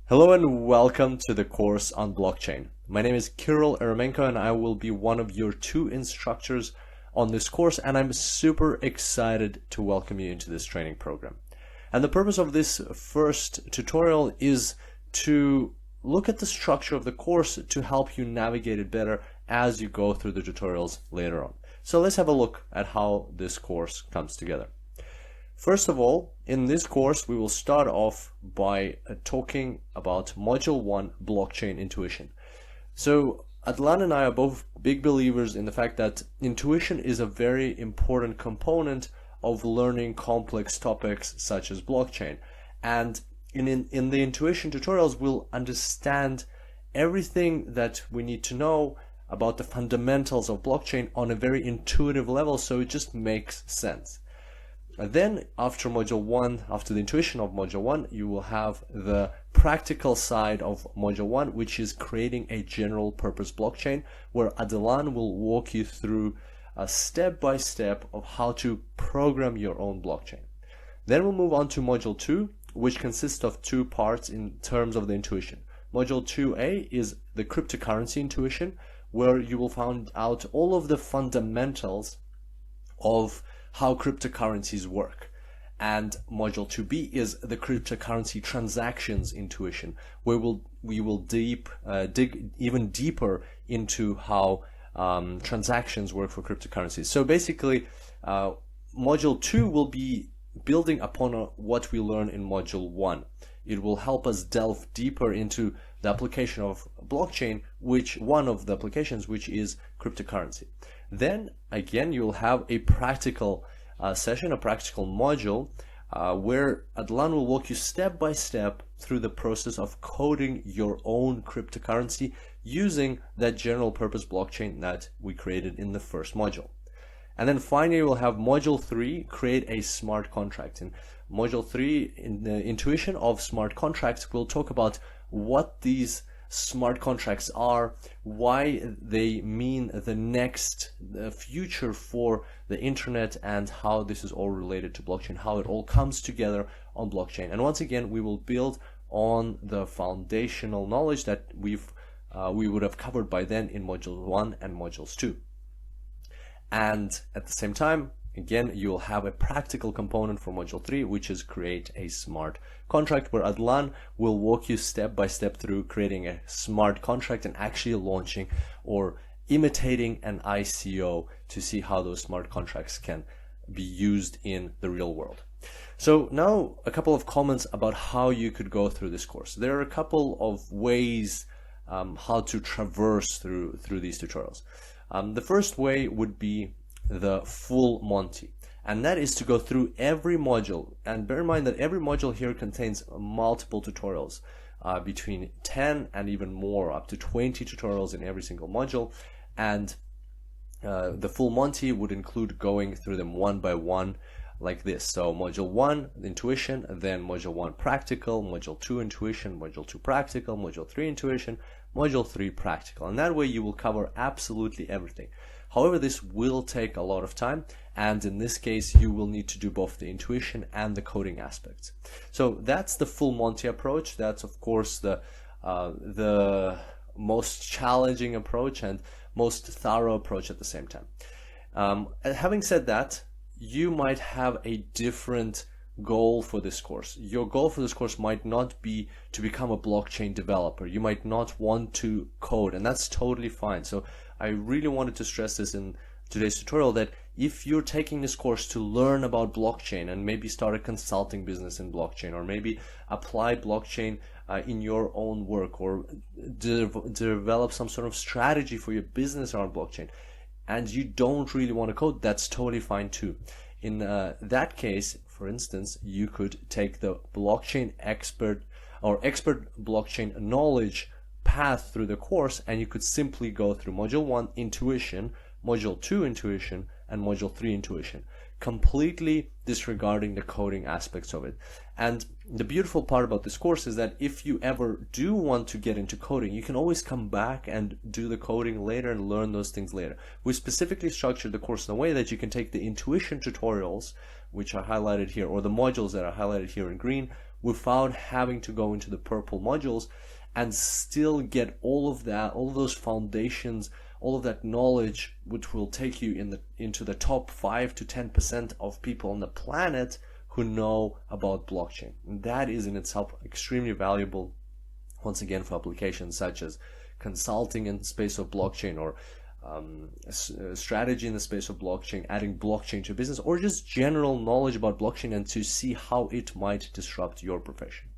Hello and welcome to the course on blockchain. My name is Kirill Eremenko and I will be one of your two instructors on this course, and I'm super excited to welcome you into this training program. And the purpose of this first tutorial is to look at the structure of the course to help you navigate it better as you go through the tutorials later on. So let's have a look at how this course comes together. First of all, in this course, we will start off by talking about Module 1, Blockchain Intuition. So Adlan and I are both big believers in the fact that intuition is a very important component of learning complex topics such as blockchain. And in the intuition tutorials, we'll understand everything that we need to know about the fundamentals of blockchain on a very intuitive level, so it just makes sense. And then after Module 1, after the intuition of Module 1, you will have the practical side of Module 1, which is creating a general purpose blockchain, where Adlan will walk you through a step-by-step of how to program your own blockchain. Then we'll move on to Module 2, which consists of two parts in terms of the intuition. Module 2a is the cryptocurrency intuition, where you will find out all of the fundamentals of how cryptocurrencies work. And Module 2b is the cryptocurrency transactions intuition, where we will dig even deeper into how transactions work for cryptocurrencies. So basically, Module 2 will be building upon what we learn in Module 1. It will help us delve deeper into the application of blockchain, one of the applications, which is cryptocurrency. Then again, you will have a practical session, a practical module, where Adlan will walk you step by step through the process of coding your own cryptocurrency using that general purpose blockchain that we created in the first module. And then finally, we'll have Module 3, create a smart contract. In Module 3, in the intuition of smart contracts, we'll talk about what these smart contracts are, why they mean the future for the internet, and how this is all related to blockchain, how it all comes together on blockchain. And once again, we will build on the foundational knowledge that we would have covered by then in Module 1 and Modules 2. And at the same time, again, you'll have a practical component for Module 3, which is create a smart contract, where Adlan will walk you step by step through creating a smart contract and actually launching or imitating an ICO to see how those smart contracts can be used in the real world. So now a couple of comments about how you could go through this course. There are a couple of ways how to traverse through these tutorials. The first way would be the full Monty, and that is to go through every module. And bear in mind that every module here contains multiple tutorials, between 10 and even more, up to 20 tutorials in every single module. And the full Monty would include going through them one by one like this. So Module 1, intuition, then Module 1 practical, Module 2 intuition, Module 2 practical, Module 3 intuition, Module 3 practical. And that way you will cover absolutely everything. However, this will take a lot of time, and in this case you will need to do both the intuition and the coding aspects. So that's the full Monty approach. That's of course the most challenging approach and most thorough approach at the same time. Having said that, you might have a different goal for this course. Your goal for this course might not be to become a blockchain developer. You might not want to code, and that's totally fine. So I really wanted to stress this in today's tutorial, that if you're taking this course to learn about blockchain and maybe start a consulting business in blockchain, or maybe apply blockchain in your own work, or develop some sort of strategy for your business around blockchain, and you don't really want to code, that's totally fine too. In that case, for instance, you could take the blockchain expert blockchain knowledge path through the course, and you could simply go through Module 1 intuition, Module 2 intuition, and Module 3 intuition, completely disregarding the coding aspects of it. And the beautiful part about this course is that if you ever do want to get into coding, you can always come back and do the coding later and learn those things later. We specifically structured the course in a way that you can take the intuition tutorials, which are highlighted here, or the modules that are highlighted here in green, without having to go into the purple modules, and still get all of that, all of those foundations, all of that knowledge, which will take you into the top 5 to 10% of people on the planet who know about blockchain. And that is in itself extremely valuable, once again, for applications such as consulting in the space of blockchain, or strategy in the space of blockchain, adding blockchain to business, or just general knowledge about blockchain and to see how it might disrupt your profession.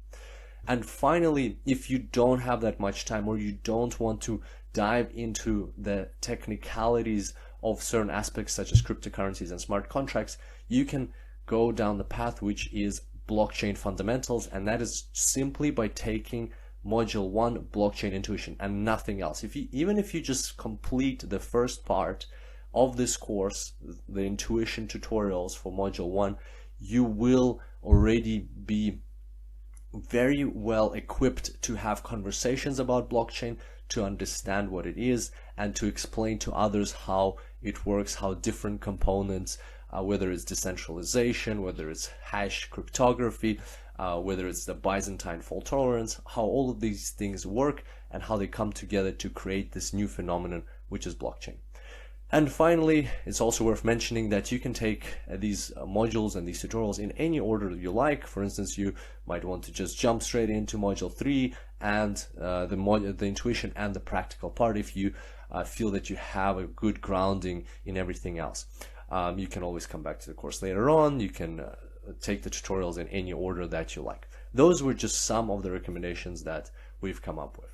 And finally, if you don't have that much time, or you don't want to dive into the technicalities of certain aspects such as cryptocurrencies and smart contracts, you can go down the path which is blockchain fundamentals, and that is simply by taking module 1, blockchain intuition, and nothing else. Even if you just complete the first part of this course, the intuition tutorials for module 1, you will already be very well equipped to have conversations about blockchain, to understand what it is, and to explain to others how it works, how different components, whether it's decentralization, whether it's hash cryptography, whether it's the Byzantine fault tolerance, how all of these things work and how they come together to create this new phenomenon, which is blockchain. And finally, it's also worth mentioning that you can take these modules and these tutorials in any order that you like. For instance, you might want to just jump straight into module 3 and the intuition and the practical part if you feel that you have a good grounding in everything else. You can always come back to the course later on. You can take the tutorials in any order that you like. Those were just some of the recommendations that we've come up with.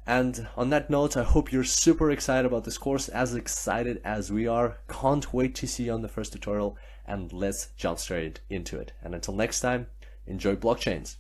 And on that note, I hope you're super excited about this course, as excited as we are. Can't wait to see you on the first tutorial, and let's jump straight into it. And until next time, enjoy blockchains.